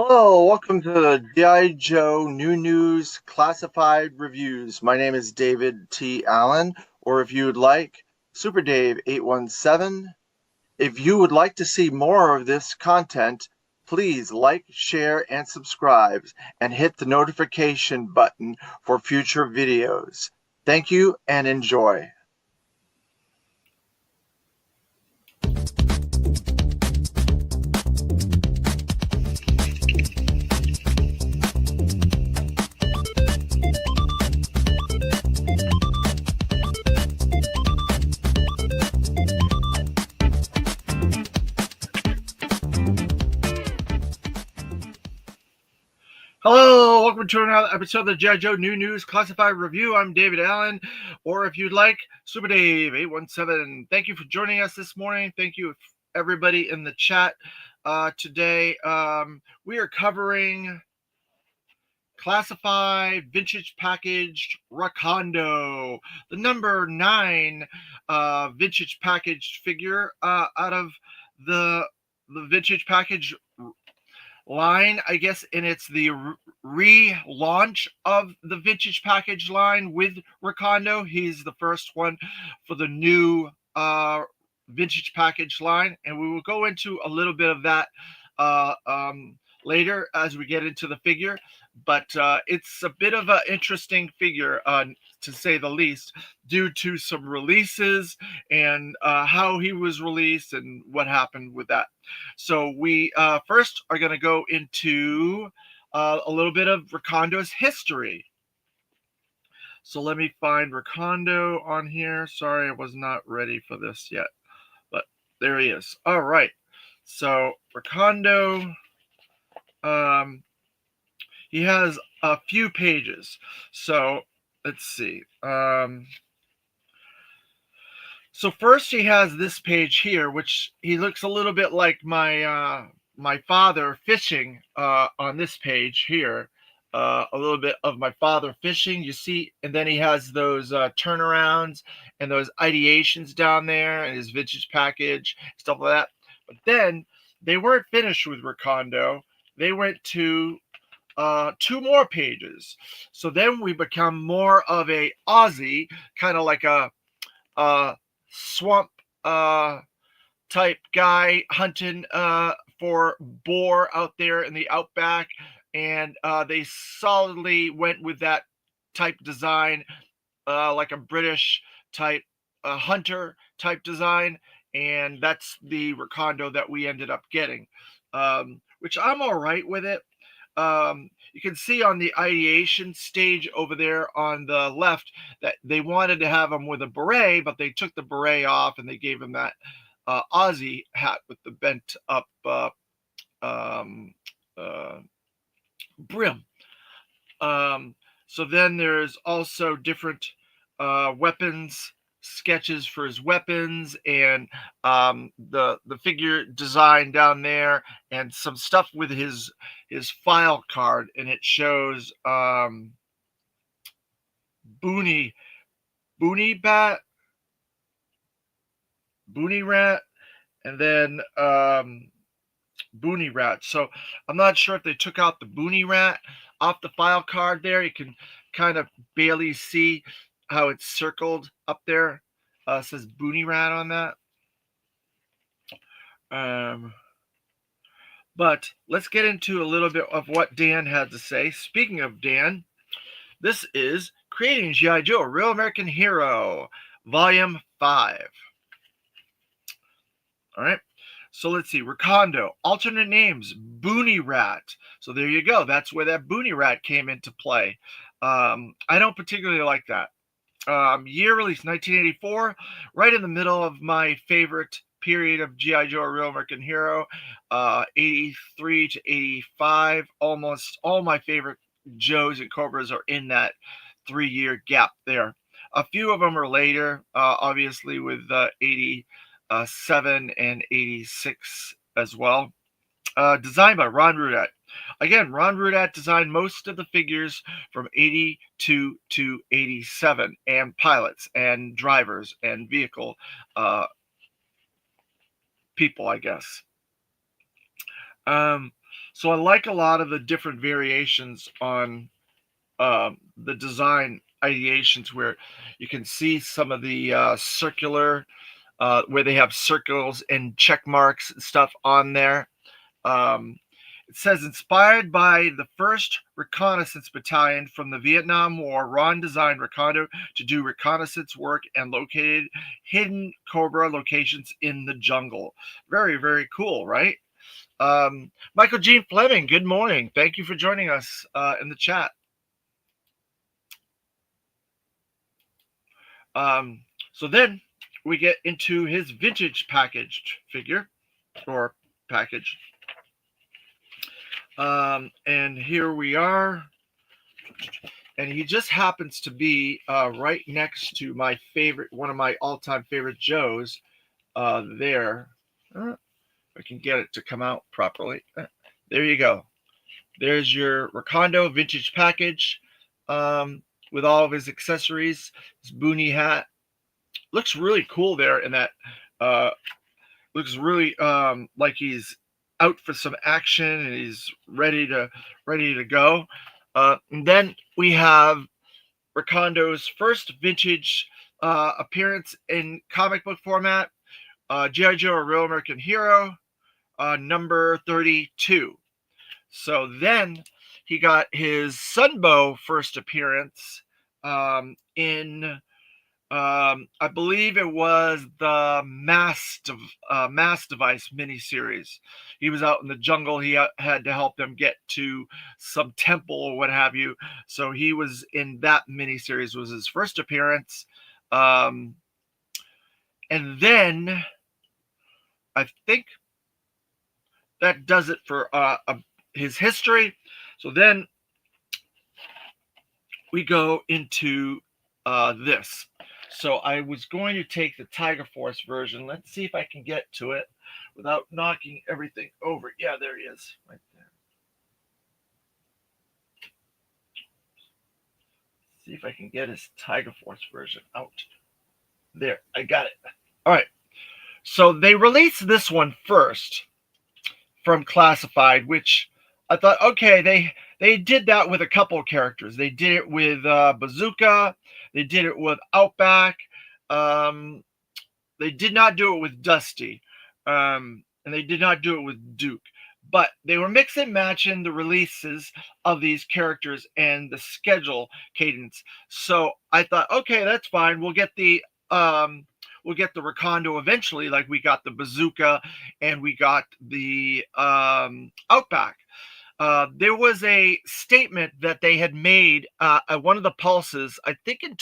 Hello, welcome to the G.I. Joe New News Classified Reviews. My name is David T. Allen, or if you would like, Super Dave 817. If you would like to see more of this content, please like, share, and subscribe, and hit the notification button for future videos. Thank you and enjoy. Hello, welcome to another episode of the G.I. Joe New News Classified Review. I'm David Allen, or if you'd like, Super Dave 817. Thank you for joining us this morning. Thank you, everybody in the chat today. We are covering classified vintage packaged Recondo, the number 9 vintage packaged figure out of the vintage package line, I guess, and it's the relaunch of the vintage package line with Recondo. He's the first one for the new vintage package line, and we will go into a little bit of that later as we get into the figure. But it's a bit of an interesting figure, to say the least, due to some releases and how he was released and what happened with that. So we first are going to go into a little bit of Recondo's history. So let me find Recondo on here. Sorry, I was not ready for this yet, but there he is. All right. So Recondo, he has a few pages. So let's see. So first he has this page here, which he looks a little bit like my father fishing on this page here. A little bit of my father fishing, you see, and then he has those turnarounds and those ideations down there and his vintage package, stuff like that. But then they weren't finished with Recondo. They went to 2 more pages. So then we become more of a Aussie, kind of like a swamp type guy hunting for boar out there in the outback, and they solidly went with that type design, like a British type hunter type design, and that's the Recondo that we ended up getting, which I'm all right with it. You can see on the ideation stage over there on the left that they wanted to have him with a beret, but they took the beret off and they gave him that Aussie hat with the bent up brim. So then there's also different weapons sketches for his weapons, and the figure design down there, and some stuff with his file card, and it shows Boonie Bat, Boonie Rat, and then Boonie Rat. So I'm not sure if they took out the Boonie Rat off the file card there. You can kind of barely see how it's circled up there. It says Boonie Rat on that. But let's get into a little bit of what Dan had to say. Speaking of Dan, this is Creating G.I. Joe, a Real American Hero, Volume 5. All right. So let's see. Recondo, alternate names, Boonie Rat. So there you go. That's where that Boonie Rat came into play. I don't particularly like that. Year release 1984, right in the middle of my favorite period of G.I. Joe, a Real American Hero, 83 to 85. Almost all my favorite Joes and Cobras are in that 3-year gap there. A few of them are later, obviously with 87 and 86 as well. Designed by Ron Rudat. Again, Ron Rudat designed most of the figures from 82 to 87, and pilots and drivers and vehicle people, I guess. So I like a lot of the different variations on the design ideations where you can see some of the circular, where they have circles and check marks and stuff on there. Um, it says inspired by the 1st Reconnaissance Battalion from the Vietnam War, Ron designed Recondo to do reconnaissance work and located hidden Cobra locations in the jungle. Very, very cool, right? Michael Gene Fleming, good morning. Thank you for joining us in the chat. Um, so then we get into his vintage packaged figure or package. And here we are. And he just happens to be right next to my favorite, one of my all-time favorite Joes there. I can get it to come out properly. There you go. There's your Recondo vintage package with all of his accessories, his boonie hat. Looks really cool there in that. Looks really like he's out for some action and he's ready to go. And then we have Recondo's first vintage appearance in comic book format, G.I. Joe: A Real American Hero, number 32. So then he got his Sunbow first appearance in, I believe it was the Mass Device miniseries. He was out in the jungle. He had to help them get to some temple or what have you. So he was in that miniseries. Was his first appearance, and then I think that does it for his history. So then we go into this. So I was going to take the Tiger Force version. Let's see if I can get to it without knocking everything over. Yeah, there he is, right there. See if I can get his Tiger Force version out. There, I got it. All right. So they released this one first from Classified, which I thought, okay, they did that with a couple of characters. They did it with Bazooka. They did it with Outback. They did not do it with Dusty, and they did not do it with Duke. But they were mix and matching the releases of these characters and the schedule cadence. So I thought, okay, that's fine. We'll get the Recondo eventually, like we got the Bazooka and we got the Outback. There was a statement that they had made at one of the pulses, I think in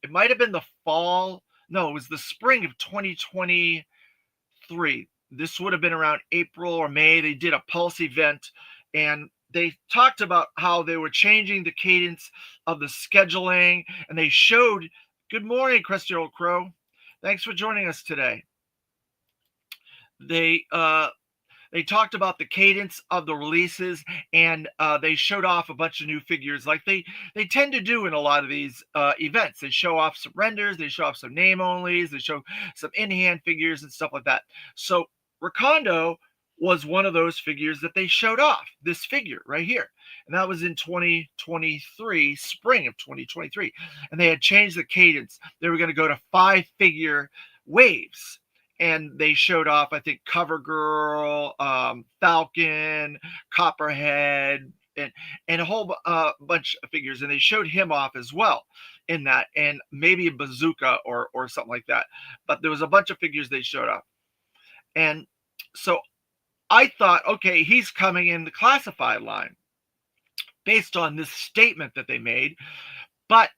it might have been the fall. No, it was the spring of 2023. This would have been around April or May. They did a pulse event and they talked about how they were changing the cadence of the scheduling, and they showed, good morning, Crusty Old Crow. Thanks for joining us today. They talked about the cadence of the releases, and they showed off a bunch of new figures like they tend to do in a lot of these events. They show off some renders, they show off some name onlys, they show some in-hand figures and stuff like that. So Recondo was one of those figures that they showed off, this figure right here. And that was in 2023, spring of 2023. And they had changed the cadence. They were going to go to 5-figure waves. And they showed off, I think, Covergirl, Falcon, Copperhead, and a whole bunch of figures. And they showed him off as well in that, and maybe a Bazooka or something like that. But there was a bunch of figures they showed off. And so I thought, okay, he's coming in the Classified line based on this statement that they made. But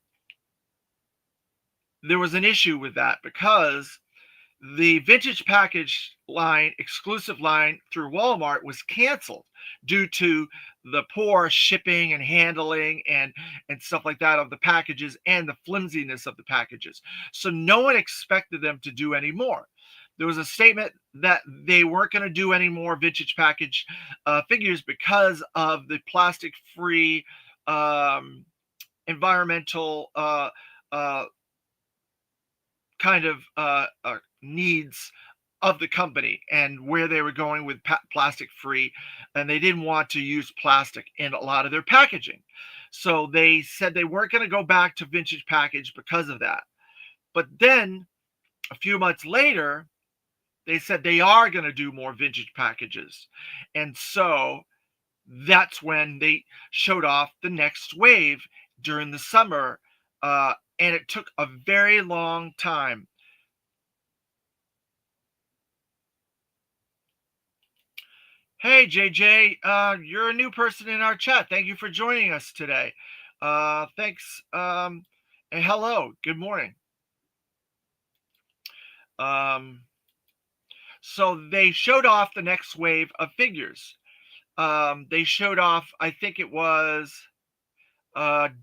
there was an issue with that because the vintage package line, exclusive line through Walmart, was canceled due to the poor shipping and handling and stuff like that of the packages and the flimsiness of the packages. So no one expected them to do any more. There was a statement that they weren't going to do any more vintage package figures because of the plastic-free environmental kind of needs of the company and where they were going with plastic free, and they didn't want to use plastic in a lot of their packaging. So they said they weren't going to go back to vintage package because of that. But then a few months later, they said they are going to do more vintage packages. And so that's when they showed off the next wave during the summer. And it took a very long time. Hey, JJ, you're a new person in our chat. Thank you for joining us today. Thanks. And hello. Good morning. Um, so they showed off the next wave of figures. They showed off, I think it was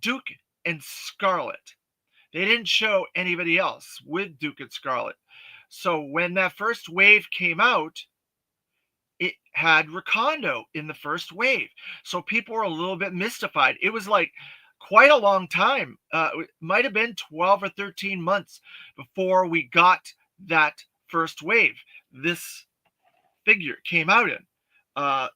Duke and Scarlet. They didn't show anybody else with Duke and Scarlet. So when that first wave came out, it had Recondo in the first wave. So people were a little bit mystified. It was like quite a long time. It might have been 12 or 13 months before we got that first wave. This figure came out in.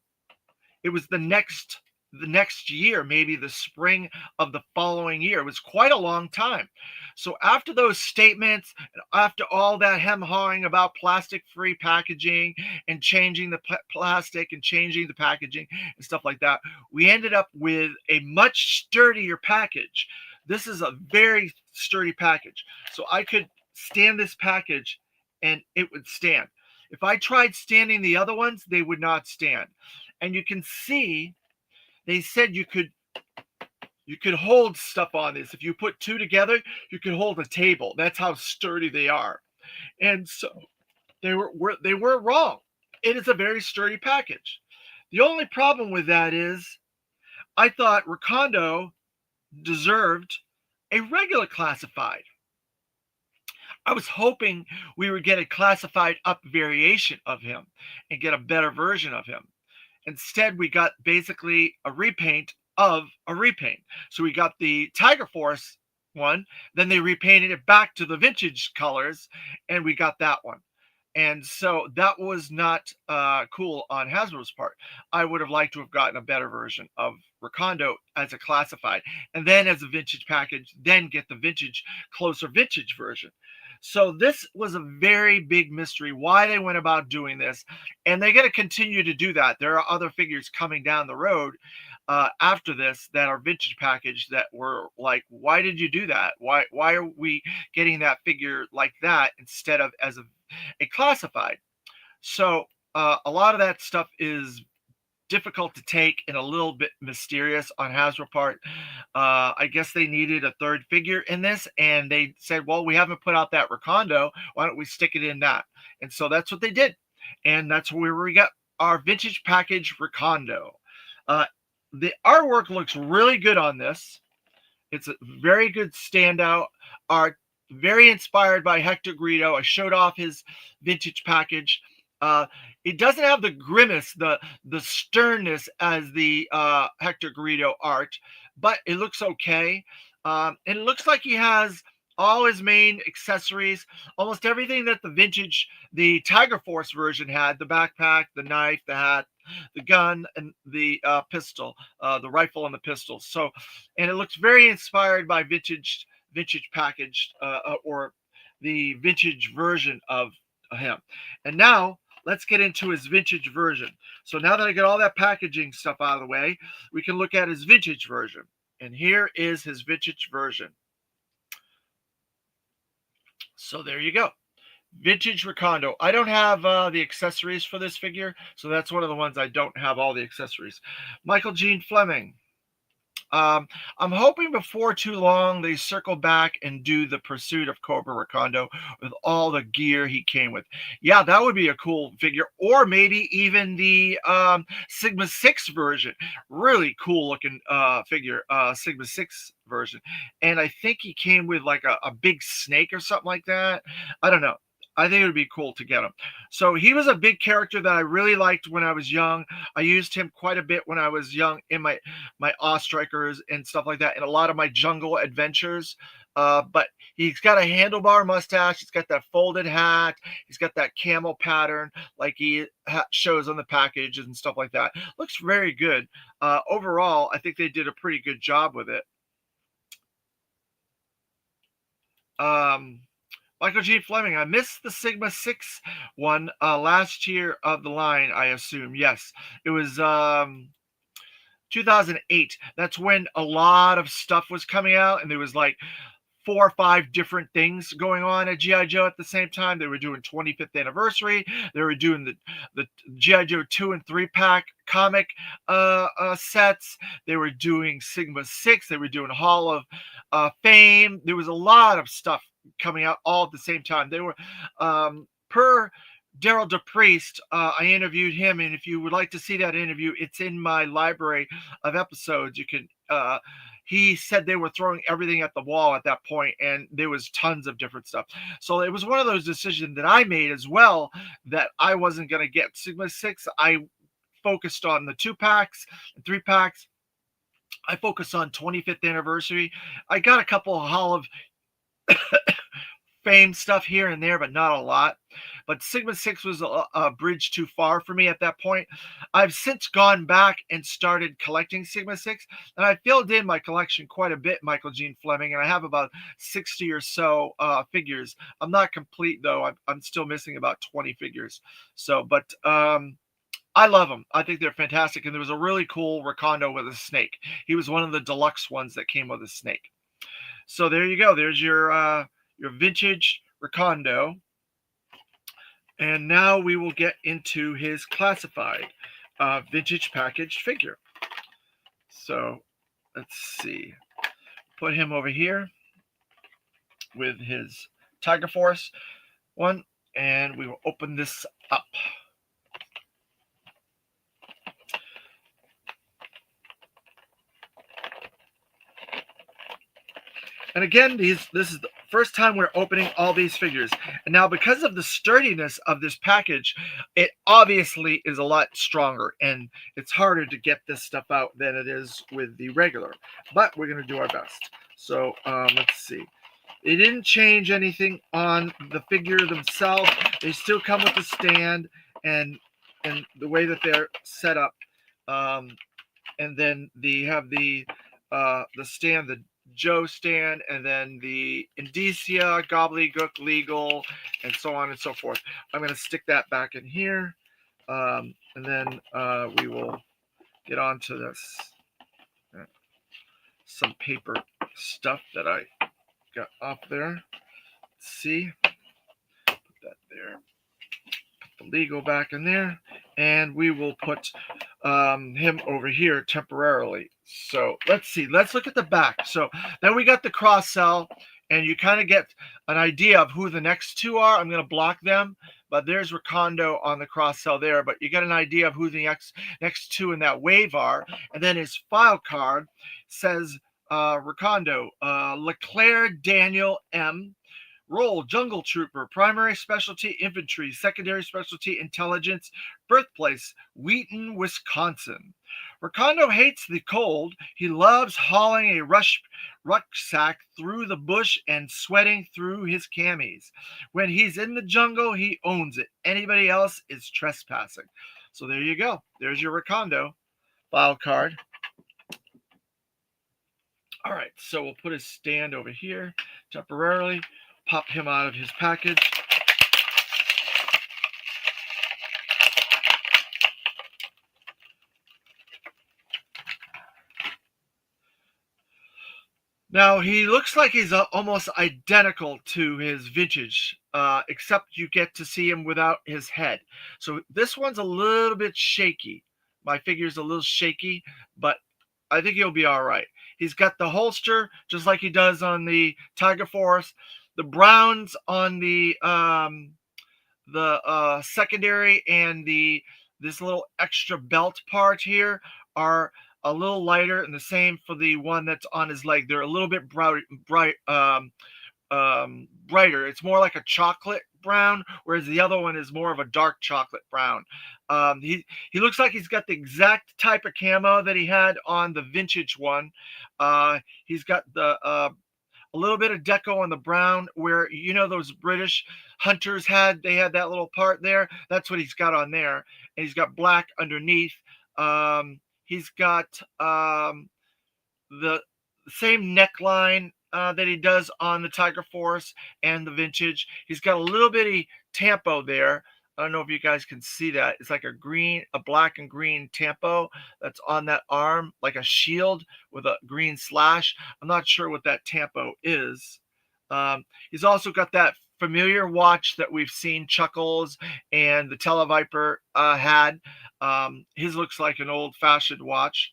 It was the next year, maybe the spring of the following year. It was quite a long time. So after those statements, after all that hem hawing about plastic free packaging and changing the plastic and changing the packaging and stuff like that, we ended up with a much sturdier package. This is a very sturdy package. So I could stand this package and it would stand. If I tried standing the other ones, they would not stand. And you can see they said you could hold stuff on this. If you put two together, you could hold a table. That's how sturdy they are. And so they were wrong. It is a very sturdy package. The only problem with that is I thought Recondo deserved a regular classified. I was hoping we would get a classified up variation of him and get a better version of him. Instead, we got basically a repaint of a repaint. So we got the Tiger Force one, then they repainted it back to the vintage colors, and we got that one. And so that was not cool on Hasbro's part. I would have liked to have gotten a better version of Recondo as a classified, and then as a vintage package, then get the vintage, closer vintage version. So this was a very big mystery why they went about doing this, and they're going to continue to do that. There are other figures coming down the road after this that are vintage package that were like, why did you do that? Why are we getting that figure like that instead of as a classified? So a lot of that stuff is difficult to take and a little bit mysterious on Hasbro part. I guess they needed a third figure in this, and they said, well, we haven't put out that Recondo. Why don't we stick it in that? And so that's what they did. And that's where we got our vintage package Recondo. The artwork looks really good on this. It's a very good standout art, very inspired by Hector Greedo. I showed off his vintage package. It doesn't have the grimace, the sternness as the Hector Greedo art, but it looks okay. And it looks like he has all his main accessories, almost everything that the Tiger Force version had: the backpack, the knife, the hat, the gun, and the pistol, the rifle and the pistol. So, and it looks very inspired by vintage packaged or the vintage version of him. And now let's get into his vintage version. So now that I get all that packaging stuff out of the way, we can look at his vintage version. And here is his vintage version. So there you go. Vintage Recondo. I don't have the accessories for this figure, so that's one of the ones I don't have all the accessories. Michael Gene Fleming. I'm hoping before too long they circle back and do the Pursuit of Cobra Recondo with all the gear he came with. Yeah, that would be a cool figure. Or maybe even the Sigma 6 version. Really cool looking figure, Sigma 6 version. And I think he came with like a big snake or something like that. I don't know. I think it would be cool to get him. So he was a big character that I really liked when I was young. I used him quite a bit when I was young in my Awe Strikers and stuff like that, and a lot of my jungle adventures. But he's got a handlebar mustache. He's got that folded hat. He's got that camel pattern like he shows on the package and stuff like that. Looks very good. Overall, I think they did a pretty good job with it. Michael G. Fleming, I missed the Sigma 6 one last year of the line, I assume. Yes, it was 2008. That's when a lot of stuff was coming out, and there was like 4 or 5 different things going on at GI Joe at the same time. They were doing 25th anniversary. They were doing the GI Joe 2 and 3 pack comic sets. They were doing Sigma 6. They were doing Hall of Fame. There was a lot of stuff coming out all at the same time. They were per Daryl DePriest, I interviewed him, and if you would like to see that interview, it's in my library of episodes. You can. He said they were throwing everything at the wall at that point, and there was tons of different stuff. So it was one of those decisions that I made as well, that I wasn't going to get Sigma 6. I focused on the 2 packs and 3 packs. I focused on 25th anniversary. I got a couple of Hall of Fame stuff here and there, but not a lot. But Sigma 6 was a bridge too far for me at that point. I've since gone back and started collecting Sigma 6, and I filled in my collection quite a bit, Michael Gene Fleming, and I have about 60 or so figures. I'm not complete, though. I'm still missing about 20 figures. So, but I love them. I think they're fantastic, and there was a really cool Recondo with a snake. He was one of the deluxe ones that came with a snake. So there you go. There's your vintage Recondo. And now we will get into his classified vintage packaged figure. So let's see. Put him over here with his Tiger Force one, and we will open this up. And again, this is the first time we're opening all these figures. And now, because of the sturdiness of this package, it obviously is a lot stronger, and it's harder to get this stuff out than it is with the regular. But we're going to do our best. So let's see. They didn't change anything on the figure themselves. They still come with the stand and the way that they're set up. And then they have the stand, the Joe stand, and then the Indicia, Gobbledygook, Legal, and so on and so forth. I'm going to stick that back in here, and then we will get on to this. Some paper stuff that I got up there. Let's see. Put that there. Put the Legal back in there, and we will put him over here temporarily. So let's see. Let's look at the back. So then we got the cross cell, and you kind of get an idea of who the next 2 are. I'm going to block them, but there's Recondo on the cross cell there. But you get an idea of who the next 2 in that wave are. And then his file card says Recondo, Leclerc Daniel M. Role, Jungle Trooper, Primary Specialty Infantry, Secondary Specialty Intelligence, Birthplace, Wheaton, Wisconsin. Recondo hates the cold. He loves hauling a rucksack through the bush and sweating through his camis. When he's in the jungle, he owns it. Anybody else is trespassing. So there you go. There's your Recondo file card. All right, so we'll put his stand over here temporarily. Pop him out of his package. Now, he looks like he's almost identical to his vintage, except you get to see him without his head. So this one's a little bit shaky. My figure's a little shaky, but I think he'll be all right. He's got the holster, just like he does on the Tiger Force. The browns on the secondary and this little extra belt part here are a little lighter, and the same for the one that's on his leg. They're a little bit brighter. It's more like a chocolate brown, whereas the other one is more of a dark chocolate brown. He looks like he's got the exact type of camo that he had on the vintage one. He's got the a little bit of deco on the brown where, you know, those British hunters they had that little part there. That's what he's got on there. And he's got black underneath. He's got the same neckline that he does on the Tiger Force and the Vintage. He's got a little bitty tampo there. I don't know if you guys can see that. It's like a black and green tampo that's on that arm, like a shield with a green slash. I'm not sure what that tampo is. He's also got that familiar watch that we've seen Chuckles and the Televiper had. His looks like an old-fashioned watch.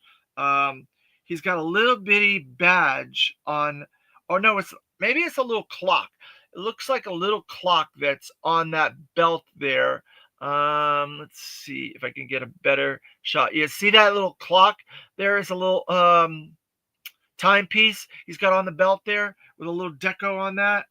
He's got a little bitty badge on. Oh no, maybe it's a little clock. It looks like a little clock that's on that belt there. Let's see if I can get a better shot. You see that little clock? There is a little timepiece he's got on the belt there with a little deco on that.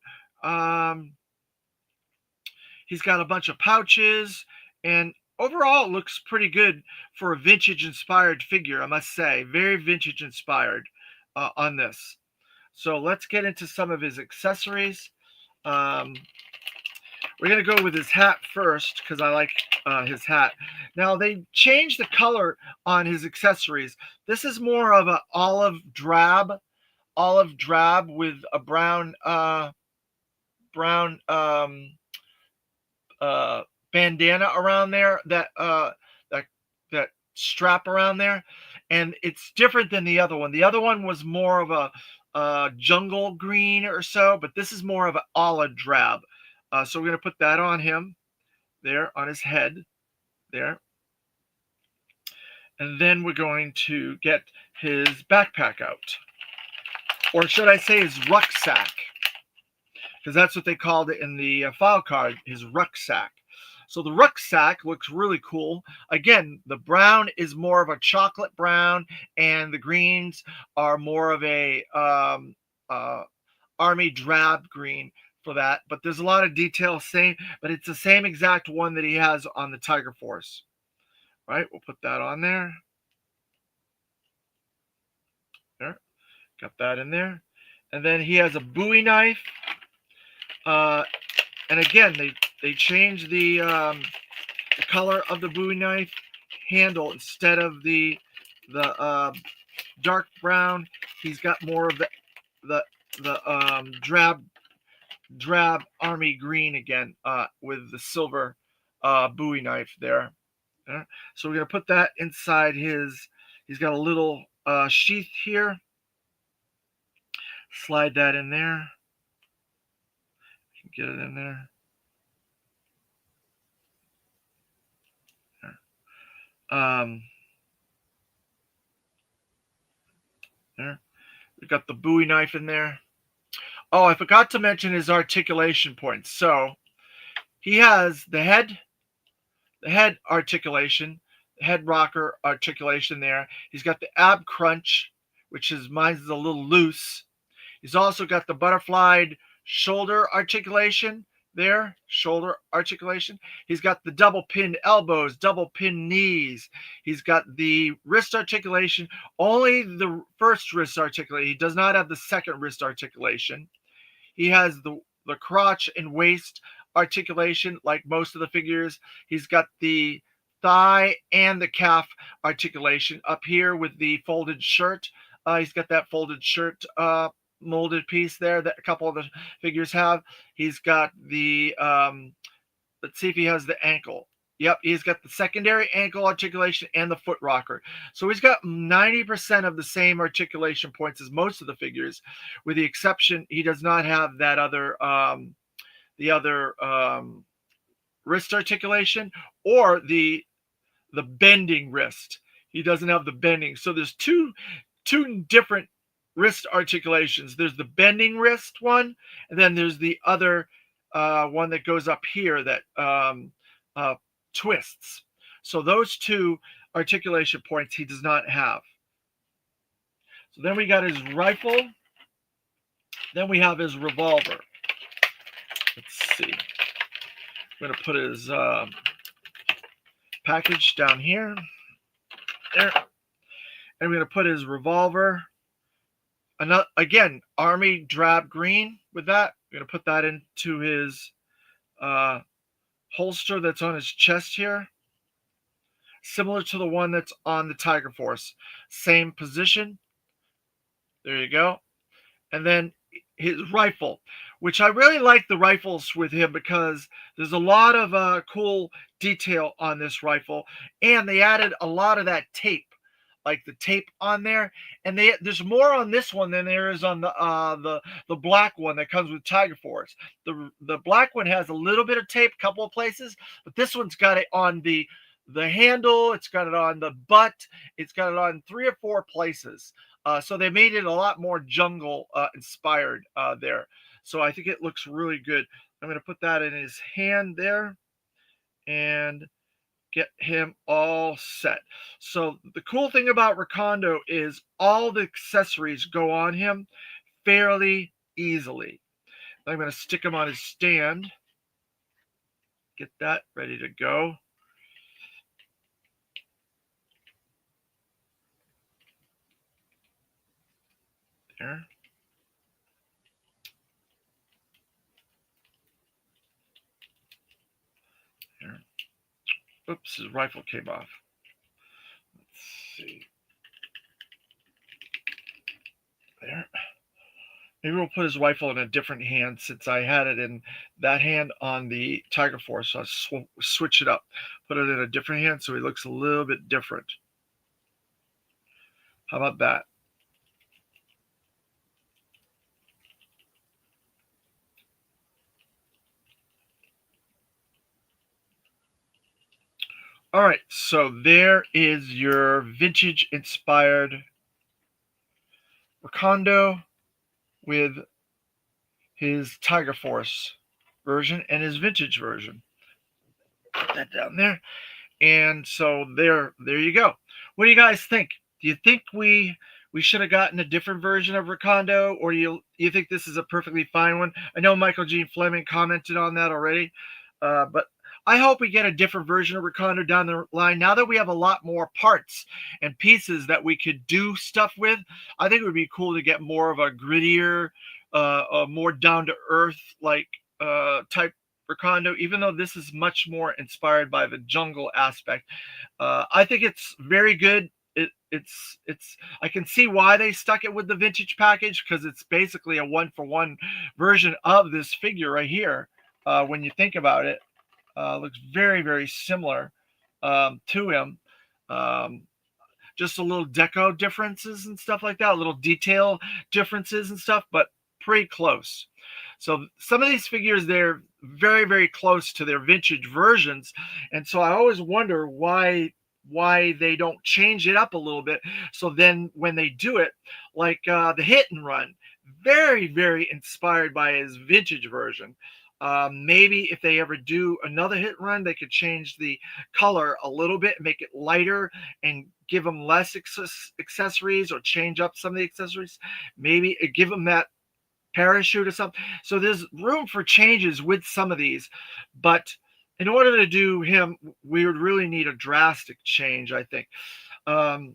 He's got a bunch of pouches, and overall it looks pretty good for a vintage inspired figure, I must say. Very vintage inspired on this. So let's get into some of his accessories. We're going to go with his hat first because I like his hat. Now, they changed the color on his accessories. This is more of an olive drab with a brown bandana around there, that strap around there, and it's different than the other one. The other one was more of a jungle green or so, but this is more of an olive drab. So we're going to put that on him there, on his head there. And then we're going to get his backpack out. Or should I say his rucksack? Because that's what they called it in the file card, his rucksack. So the rucksack looks really cool. Again, the brown is more of a chocolate brown, and the greens are more of a army drab green for that. But there's a lot of detail same, but it's the same exact one that he has on the Tiger Force. Right, we'll put that on there. There, got that in there. And then he has a Bowie knife. And again, they changed the color of the Bowie knife handle. Instead of the dark brown, he's got more of the drab army green again, with the silver Bowie knife there. So we're gonna put that inside his. He's got a little sheath here. Slide that in there. Get it in there. There. We got the Bowie knife in there. Oh, I forgot to mention his articulation points. So he has the head articulation, the head rocker articulation there. He's got the ab crunch, which is mine's a little loose. He's also got the butterflied shoulder articulation there, shoulder articulation. He's got the double pin elbows, double pin knees. He's got the wrist articulation, only the first wrist articulation. He does not have the second wrist articulation. He has the crotch and waist articulation like most of the figures. He's got the thigh and the calf articulation up here with the folded shirt. He's got that folded shirt molded piece there that a couple of the figures have. He's got the let's see if he has the ankle. Yep, he's got the secondary ankle articulation and the foot rocker. So he's got 90% of the same articulation points as most of the figures, with the exception he does not have that other wrist articulation or the bending wrist. He doesn't have the bending. So there's two different wrist articulations. There's the bending wrist one, and then there's the other one that goes up here that twists. So those two articulation points he does not have. So then we got his rifle. Then we have his revolver. Let's see. I'm going to put his package down here. There. And we're going to put his revolver Another, again, army drab green with that. I'm going to put that into his uh, holster that's on his chest here, similar to the one that's on the Tiger Force. Same position. There you go. And then his rifle, which I really like the rifles with him because there's a lot of cool detail on this rifle, and they added a lot of that tape, like the tape on there, and there's more on this one than there is on the black one that comes with Tiger Force. The black one has a little bit of tape, a couple of places, but this one's got it on the handle, it's got it on the butt, it's got it on 3 or 4 places. So they made it a lot more jungle inspired there. So I think it looks really good. I'm going to put that in his hand there and get him all set. So the cool thing about Recondo is all the accessories go on him fairly easily. I'm going to stick him on his stand. Get that ready to go. There. There. Oops, his rifle came off. Let's see. There. Maybe we'll put his rifle in a different hand since I had it in that hand on the Tiger Force. So I'll switch it up, put it in a different hand so he looks a little bit different. How about that? All right, so there is your vintage inspired Recondo with his Tiger Force version and his vintage version. Put that down there. And so there you go. What do you guys think? Do you think we should have gotten a different version of Recondo, or you think this is a perfectly fine one? I know Michael Gene Fleming commented on that already, but I hope we get a different version of Recondo down the line. Now that we have a lot more parts and pieces that we could do stuff with, I think it would be cool to get more of a grittier, a more down to earth like type Recondo, even though this is much more inspired by the jungle aspect. I think it's very good. It's I can see why they stuck it with the vintage package because it's basically a one-for-one version of this figure right here. When you think about it, looks very, very similar to him. Um, just a little deco differences and stuff like that, little detail differences and stuff, but pretty close. So some of these figures, they're very, very close to their vintage versions. And so I always wonder why they don't change it up a little bit. So then when they do it, like the hit and run, very, very inspired by his vintage version. Maybe if they ever do another hit run, they could change the color a little bit, make it lighter, and give them less accessories or change up some of the accessories. Maybe give them that parachute or something. So there's room for changes with some of these, but in order to do him, we would really need a drastic change, I think. One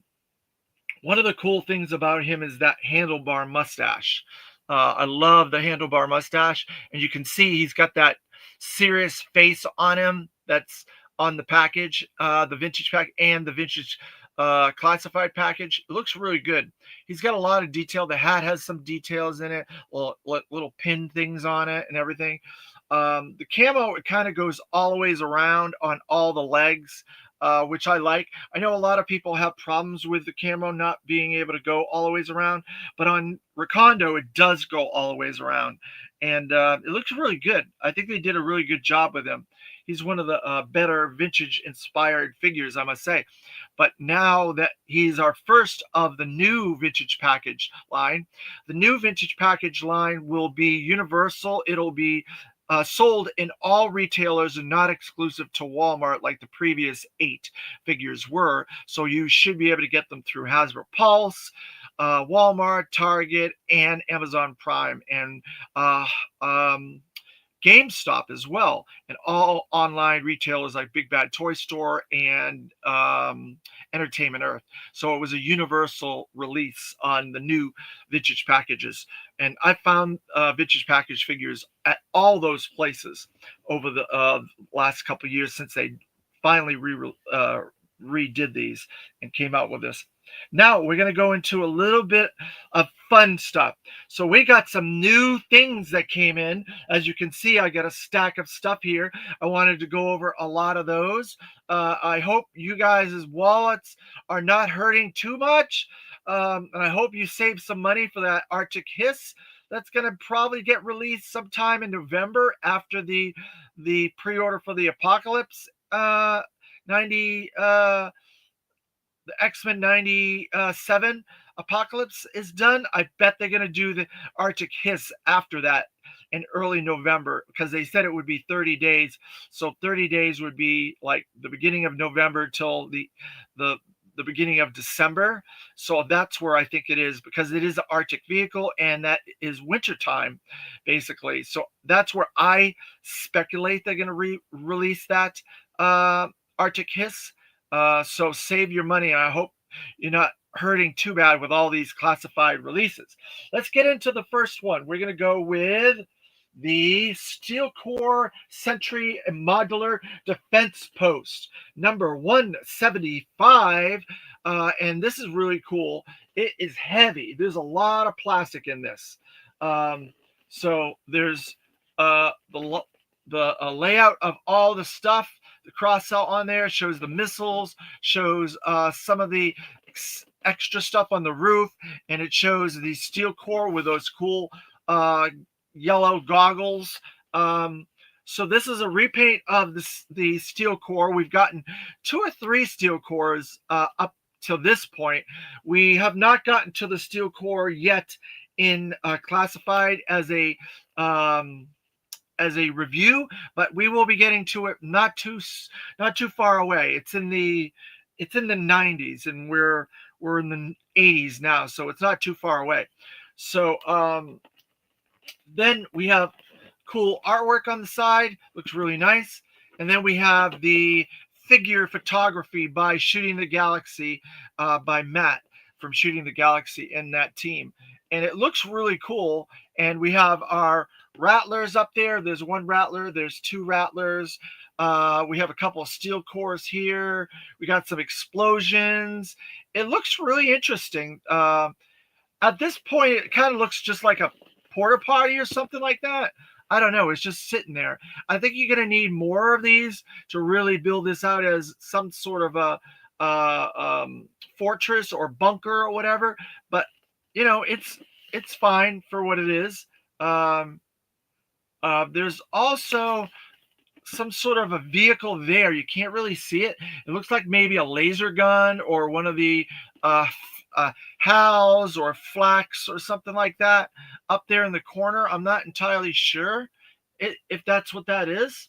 of the cool things about him is that handlebar mustache. I love the handlebar mustache, and you can see he's got that serious face on him that's on the package, the vintage pack and the vintage classified package. It looks really good. He's got a lot of detail. The hat has some details in it, little pin things on it and everything. The camo, it kind of goes all the ways around on all the legs, which I like. I know a lot of people have problems with the camo not being able to go all the ways around, but on Recondo, it does go all the ways around. And it looks really good. I think they did a really good job with him. He's one of the better vintage inspired figures, I must say. But now that he's our first of the new vintage package line, the new vintage package line will be universal. It'll be sold in all retailers and not exclusive to Walmart like the previous 8 figures were. So you should be able to get them through Hasbro Pulse, Walmart, Target, and Amazon Prime. And GameStop as well, and all online retailers like Big Bad Toy Store and Entertainment Earth. So it was a universal release on the new vintage packages, and I found vintage package figures at all those places over the last couple of years since they finally redid these and came out with this. Now we're going to go into a little bit of fun stuff. So we got some new things that came in. As you can see, I got a stack of stuff here. I wanted to go over a lot of those. I hope you guys' wallets are not hurting too much. And I hope you save some money for that Arctic Hiss. That's going to probably get released sometime in November after the pre-order for the Apocalypse 90 the X-Men 97 Apocalypse is done. I bet they're going to do the Arctic Hiss after that in early November, because they said it would be 30 days. So 30 days would be like the beginning of November till the beginning of December. So that's where I think it is, because it is an Arctic vehicle and that is wintertime basically. So that's where I speculate they're going to release that Arctic Hiss. So save your money. I hope you're not hurting too bad with all these classified releases. Let's get into the first one. We're going to go with the Steel Core Sentry Modular Defense Post, number 175. And this is really cool. It is heavy. There's a lot of plastic in this. So there's the layout of all the stuff. The cross cell on there shows the missiles, shows some of the extra stuff on the roof, and it shows the steel core with those cool yellow goggles. So this is a repaint of the steel core. We've gotten 2 or 3 steel cores up to this point. We have not gotten to the steel core yet in classified as a review, but we will be getting to it not too far away. It's in the 90s, and we're in the 80s now, so it's not too far away. So then we have cool artwork on the side, looks really nice, and then we have the figure photography by Shooting the Galaxy, by Matt from Shooting the Galaxy and that team, and it looks really cool. And we have our rattlers up there. There's 1 rattler, there's 2 rattlers. We have a couple of steel cores here. We got some explosions. It looks really interesting. At this point, it kind of looks just like a porta potty or something like that. I don't know. It's just sitting there. I think you're going to need more of these to really build this out as some sort of a fortress or bunker or whatever. But you know, it's fine for what it is. There's also some sort of a vehicle there. You can't really see it. It looks like maybe a laser gun or one of the HALs or Flax or something like that up there in the corner. I'm not entirely sure if that's what that is.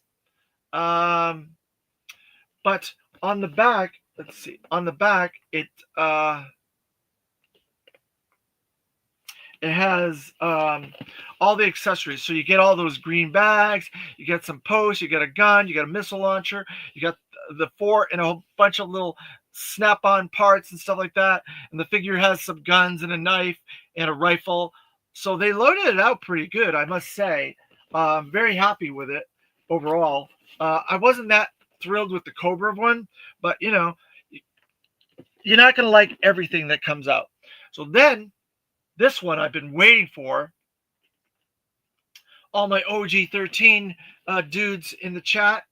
But on the back, let's see. On the back, it has all the accessories. So you get all those green bags, you get some posts, you get a gun, you got a missile launcher, you got the fort and a whole bunch of little snap-on parts and stuff like that. And the figure has some guns and a knife and a rifle. So they loaded it out pretty good, I must say. I'm very happy with it overall. I wasn't that thrilled with the Cobra one, but you know, you're not going to like everything that comes out. So then this one I've been waiting for. All my OG13 dudes in the chat.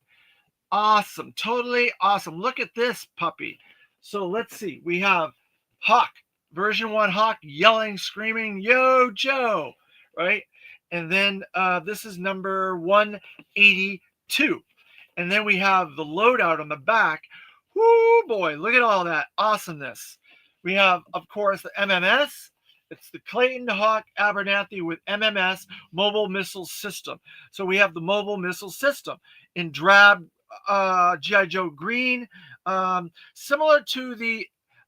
Awesome. Totally awesome. Look at this puppy. So let's see. We have Hawk, version 1 Hawk, yelling, screaming, "Yo, Joe!" Right? And then this is number 182. And then we have the loadout on the back. Whoo, boy. Look at all that awesomeness. We have, of course, the MMS. It's the Clayton Hawk Abernathy with MMS Mobile Missile System. So we have the mobile missile system in drab G.I. Joe green, similar to the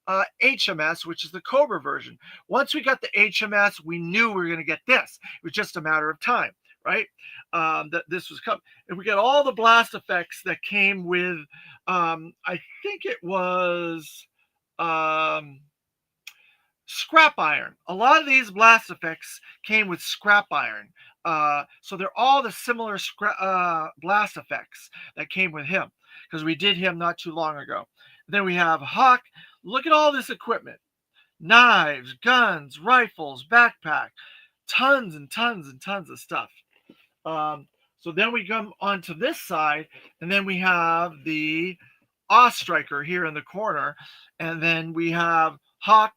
HMS, which is the Cobra version. Once we got the HMS, we knew we were going to get this. It was just a matter of time. right? That this was coming. And we got all the blast effects that came with, I think it was um, scrap iron. A lot of these blast effects came with scrap iron. So they're all the similar blast effects that came with him because we did him not too long ago. Then we have Hawk. Look at all this equipment: knives, guns, rifles, backpack, tons and tons and tons of stuff. Um, so then we come onto this side, and then we have the Striker here in the corner, and then we have Hawk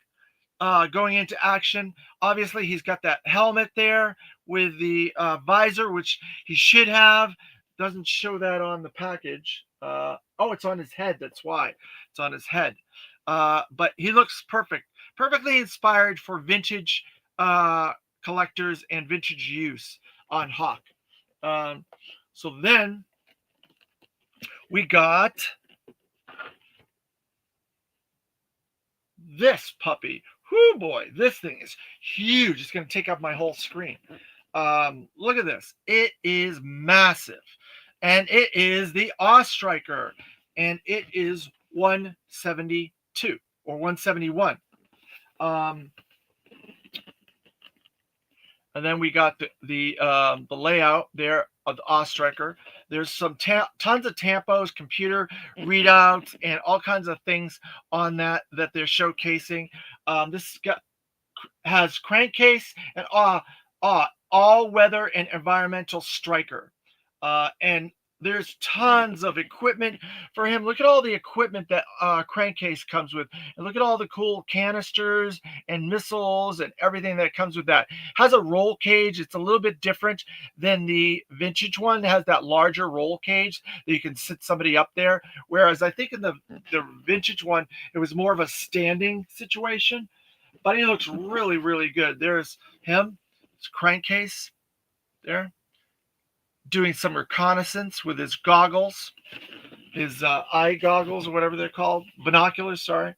going into action. Obviously, he's got that helmet there with the visor, which he should have. Doesn't show that on the package. Oh, it's on his head. That's why it's on his head. But he looks perfect, perfectly inspired for vintage uh, collectors and vintage use on Hawk. Um, so then we got this puppy. Whoo boy, this thing is huge. It's going to take up my whole screen. Look at this. It is massive. And it is the Striker. And it is 172 or 171. And then we got the layout there of the Striker. There's some tons of tampos, computer readouts, and all kinds of things on that they're showcasing. This has crankcase and all weather and environmental striker. And there's tons of equipment for him. Look at all the equipment that crankcase comes with, and look at all the cool canisters and missiles and everything that comes with that. Has a roll cage. It's a little bit different than the vintage one. It has that larger roll cage that you can sit somebody up there. Whereas I think in the vintage one, it was more of a standing situation. But he looks really, really good. There's him, his crankcase there, doing some reconnaissance with his goggles, his eye goggles or whatever they're called, binoculars, sorry.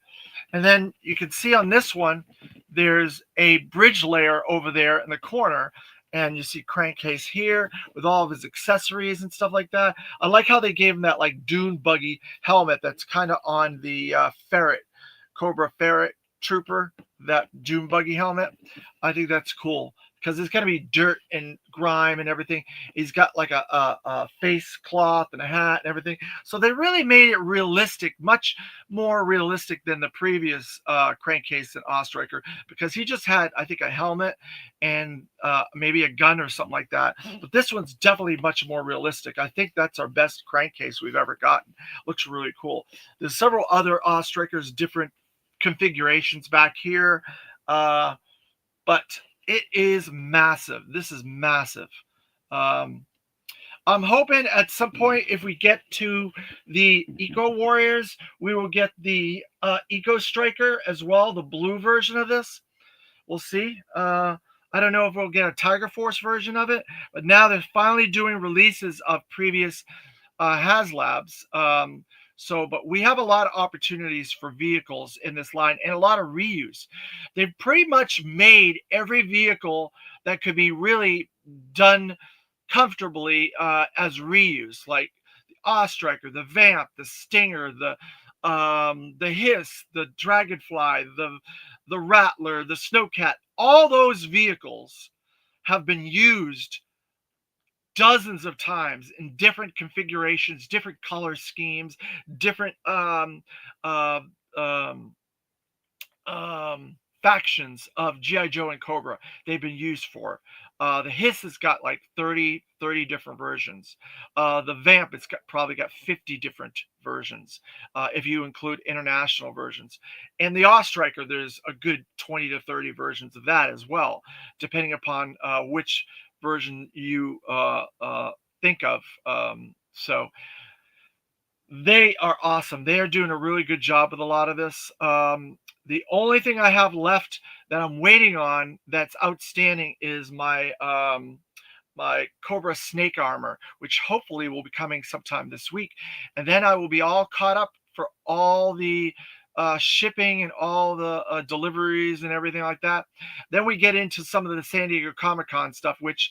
And then you can see on this one, there's a bridge layer over there in the corner. And you see crankcase here with all of his accessories and stuff like that. I like how they gave him that like dune buggy helmet that's kind of on the Cobra ferret trooper, that dune buggy helmet. I think that's cool because it's going to be dirt and grime and everything. He's got like a face cloth and a hat and everything. So they really made it realistic, much more realistic than the previous crankcase and Ostriker, because he just had, I think, a helmet and maybe a gun or something like that. But this one's definitely much more realistic. I think that's our best crankcase we've ever gotten. Looks really cool. There's several other Ostrikers, different configurations back here. But it is massive. This is massive. I'm hoping at some point, if we get to the Eco Warriors, we will get the Eco Striker as well, the blue version of this. We'll see. I don't know if we'll get a Tiger Force version of it, but now they're finally doing releases of previous HasLabs. But we have a lot of opportunities for vehicles in this line and a lot of reuse. They've pretty much made every vehicle that could be really done comfortably as reuse, like the Ostriker, the Vamp, the Stinger, the Hiss, the Dragonfly, the Rattler, the Snowcat. All those vehicles have been used dozens of times in different configurations, different color schemes, different uh, um, factions of GI Joe and Cobra they've been used for. The Hiss has got like 30 different versions. The Vamp, it's probably got 50 different versions if you include international versions. And the Ostriker, there's a good 20 to 30 versions of that as well, depending upon which version you think of. So they are awesome. They are doing a really good job with a lot of this. The only thing I have left that I'm waiting on that's outstanding is my my Cobra Snake armor, which hopefully will be coming sometime this week. And then I will be all caught up for all the shipping and all the deliveries and everything like that. Then we get into some of the San Diego Comic-Con stuff, which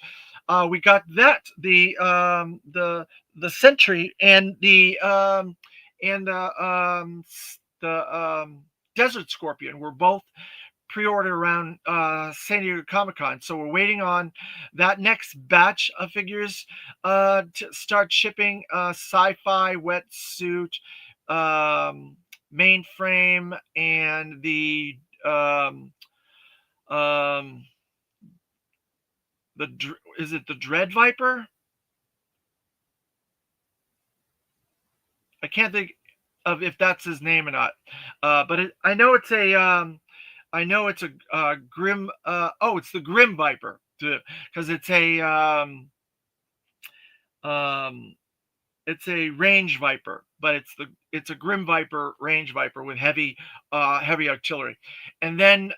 We got that the Sentry and the Desert Scorpion were both pre-order around San Diego Comic-Con. So we're waiting on that next batch of figures to start shipping. Sci-Fi wetsuit, um, mainframe, and um, is it the Dread Viper? I can't think of if that's his name or not. I know it's a Grim. Oh, it's the Grim Viper, because um, it's a range viper, but it's a Grim Viper range viper with heavy artillery. And then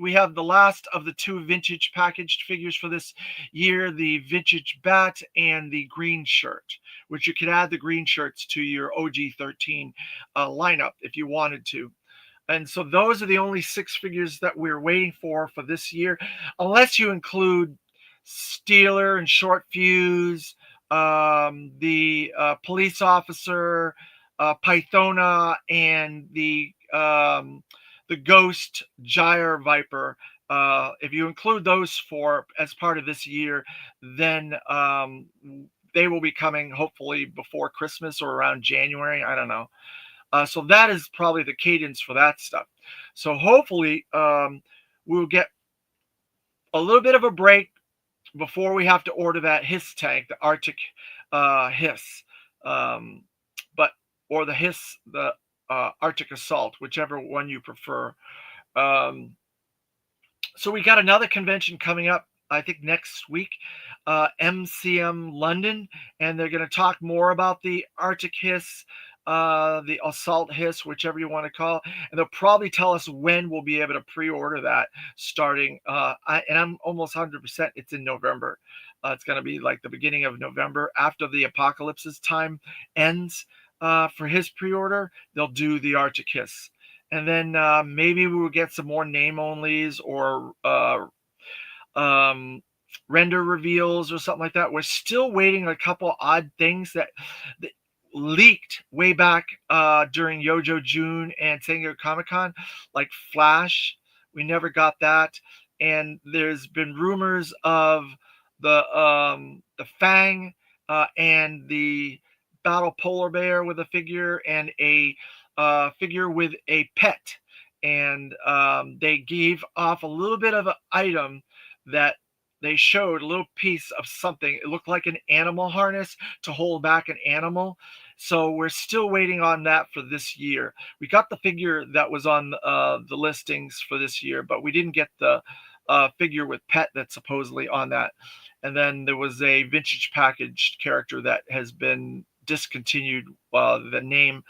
we have the last of the two vintage packaged figures for this year: the vintage bat and the green shirt, which you could add the green shirts to your OG13 lineup if you wanted to. And so those are the only six figures that we're waiting for this year, unless you include Steeler and Short Fuse, the police officer, Pythona, and the Ghost Gyre Viper. If you include those four as part of this year, then they will be coming hopefully before Christmas or around January. I don't know. So that is probably the cadence for that stuff. So hopefully we'll get a little bit of a break before we have to order that Hiss tank, the Arctic Hiss, um, but or the Hiss, the Arctic Assault, whichever one you prefer. Um, so we got another convention coming up, I think next week, MCM London, and they're going to talk more about the Arctic Hiss, the Assault Hiss, whichever you want to call it, and they'll probably tell us when we'll be able to pre-order that starting. And I'm almost 100% it's in November. It's going to be like the beginning of November after the Apocalypse's time ends. For his pre-order, they'll do the Arctic Hiss, and then maybe we will get some more name onlys or um, render reveals or something like that. We're still waiting a couple odd things that leaked way back during Yojo June and San Diego Comic Con, like Flash. We never got that, and there's been rumors of the Fang and the Battle Polar Bear with a figure and a figure with a pet, and they gave off a little bit of an item that they showed a little piece of something. It looked like an animal harness to hold back an animal. So we're still waiting on that for this year. We got the figure that was on the listings for this year, but we didn't get the figure with pet that's supposedly on that. And then there was a vintage packaged character that has been discontinued. The name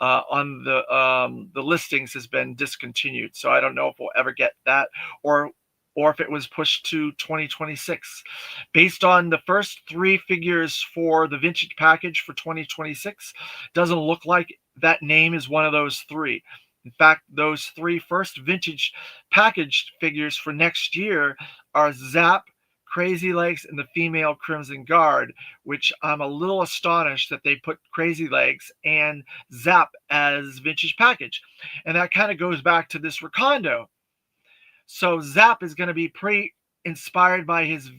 on the listings has been discontinued. So I don't know if we'll ever get that, or if it was pushed to 2026. Based on the first three figures for the vintage package for 2026, doesn't look like that name is one of those three. In fact, those three first vintage packaged figures for next year are Zap, Crazy Legs, and the female Crimson Guard, which I'm a little astonished that they put Crazy Legs and Zap as vintage package. And that kind of goes back to this Recondo. So Zap is going to be inspired by his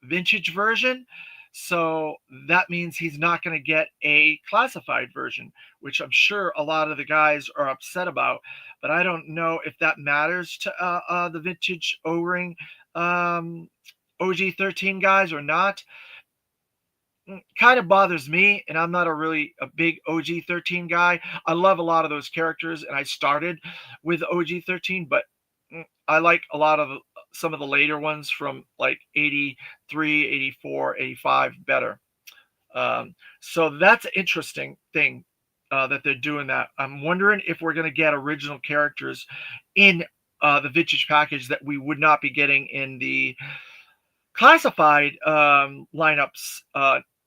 vintage version. So that means he's not going to get a classified version, which I'm sure a lot of the guys are upset about. But I don't know if that matters to the vintage O-ring OG13 guys or not. Kind of bothers me, and I'm not a big OG13 guy. I love a lot of those characters, and I started with OG13, but I like a lot of some of the later ones from like 83, 84, 85 better. So that's an interesting thing that they're doing that. I'm wondering if we're going to get original characters in the vintage package that we would not be getting in the classified lineups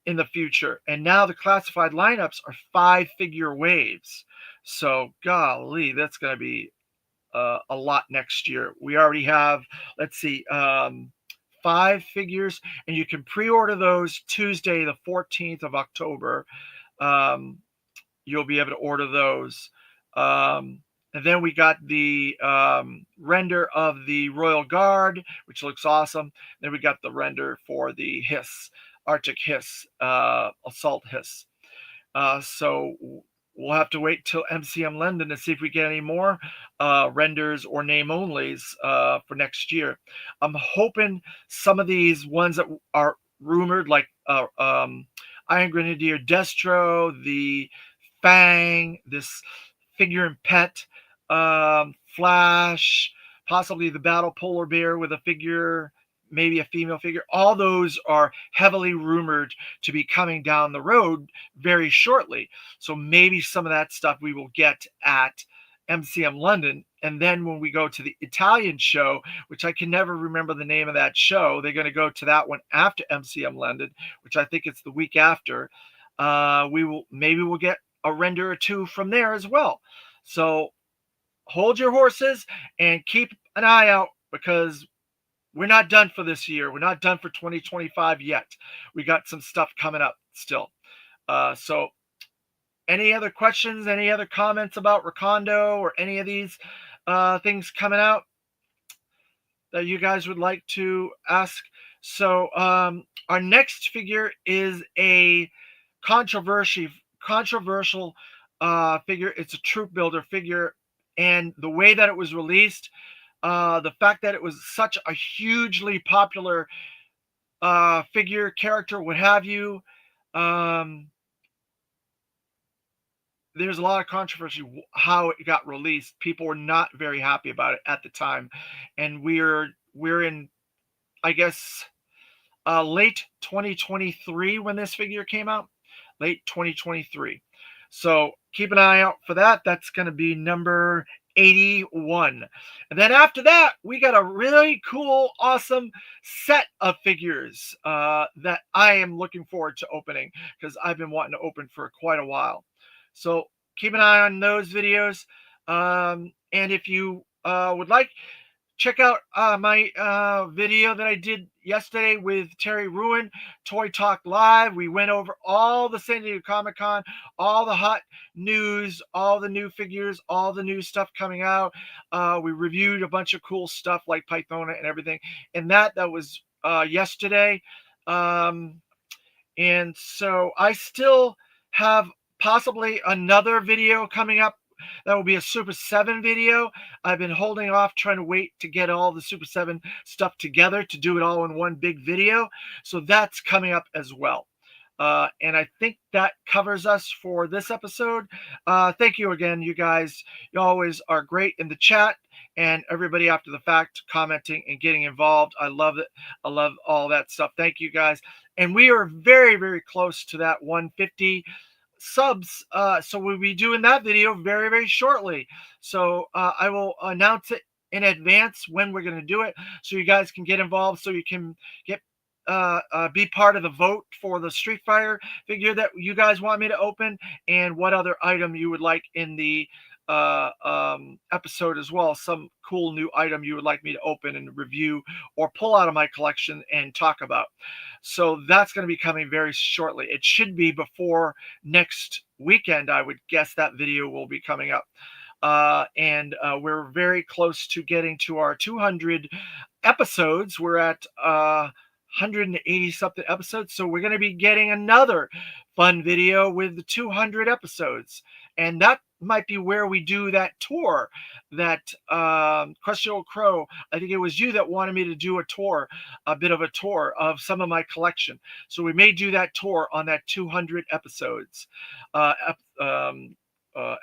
in the future. And now the classified lineups are 5-figure waves. So golly, that's going to be a lot next year. We already have, let's see, 5 figures, and you can pre-order those Tuesday, the 14th of October. You'll be able to order those. And then we got the render of the Royal Guard, which looks awesome. Then we got the render for the Hiss, Arctic Hiss, Assault Hiss. So we'll have to wait till MCM London to see if we get any more renders or name onlys for next year. I'm hoping some of these ones that are rumored, like Iron Grenadier Destro, the Fang, this figure and pet, Flash, possibly the Battle Polar Bear with a figure, maybe a female figure. All those are heavily rumored to be coming down the road very shortly. So maybe some of that stuff we will get at MCM London. And then when we go to the Italian show, which I can never remember the name of that show, they're going to go to that one after MCM London, which I think it's the week after. We'll get a render or two from there as well. So hold your horses and keep an eye out, because we're not done for this year. We're not done for 2025 yet. We got some stuff coming up still. So any other questions, any other comments about Recondo or any of these things coming out that you guys would like to ask? So our next figure is a controversial figure. It's a troop builder figure, and the way that it was released, the fact that it was such a hugely popular figure, character, what have you, there's a lot of controversy how it got released. People were not very happy about it at the time, and we're in, I guess, late 2023 when this figure came out. Late 2023. So keep an eye out for that. That's going to be number 81. And then after that, we got a really cool, awesome set of figures that I am looking forward to opening, because I've been wanting to open for quite a while. So keep an eye on those videos. And if you would like, check out my video that I did yesterday with Terry Ruin, Toy Talk Live. We went over all the San Diego Comic-Con, all the hot news, all the new figures, all the new stuff coming out. We reviewed a bunch of cool stuff like Pythona and everything. And that was yesterday. And so I still have possibly another video coming up that will be a Super 7 video. I've been holding off, trying to wait to get all the Super 7 stuff together to do it all in one big video. So that's coming up as well. And I think that covers us for this episode. Thank you again, you guys. You always are great in the chat, and everybody after the fact commenting and getting involved. I love it. I love all that stuff. Thank you guys. And we are very, very close to that 150 subs, so we'll be doing that video very, very shortly. So I will announce it in advance when we're going to do it, so you guys can get involved, so you can get be part of the vote for the Street Fighter figure that you guys want me to open, and what other item you would like in the episode as well. Some cool new item you would like me to open and review or pull out of my collection and talk about. So that's going to be coming very shortly. It should be before next weekend. I would guess that video will be coming up. And we're very close to getting to our 200 episodes. We're at 180 something episodes. So we're going to be getting another fun video with the 200 episodes. And that might be where we do that tour that Crusty Old Crow, I think it was you that wanted me to do a bit of a tour of some of my collection. So we may do that tour on that 200 episodes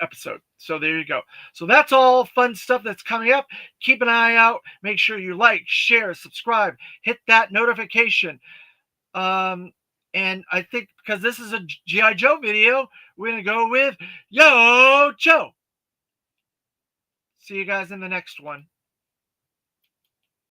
episode. So there you go. So that's all fun stuff that's coming up. Keep an eye out. Make sure you like, share, subscribe, hit that notification. And I think because this is a G.I. Joe video, we're going to go with Yo Joe. See you guys in the next one.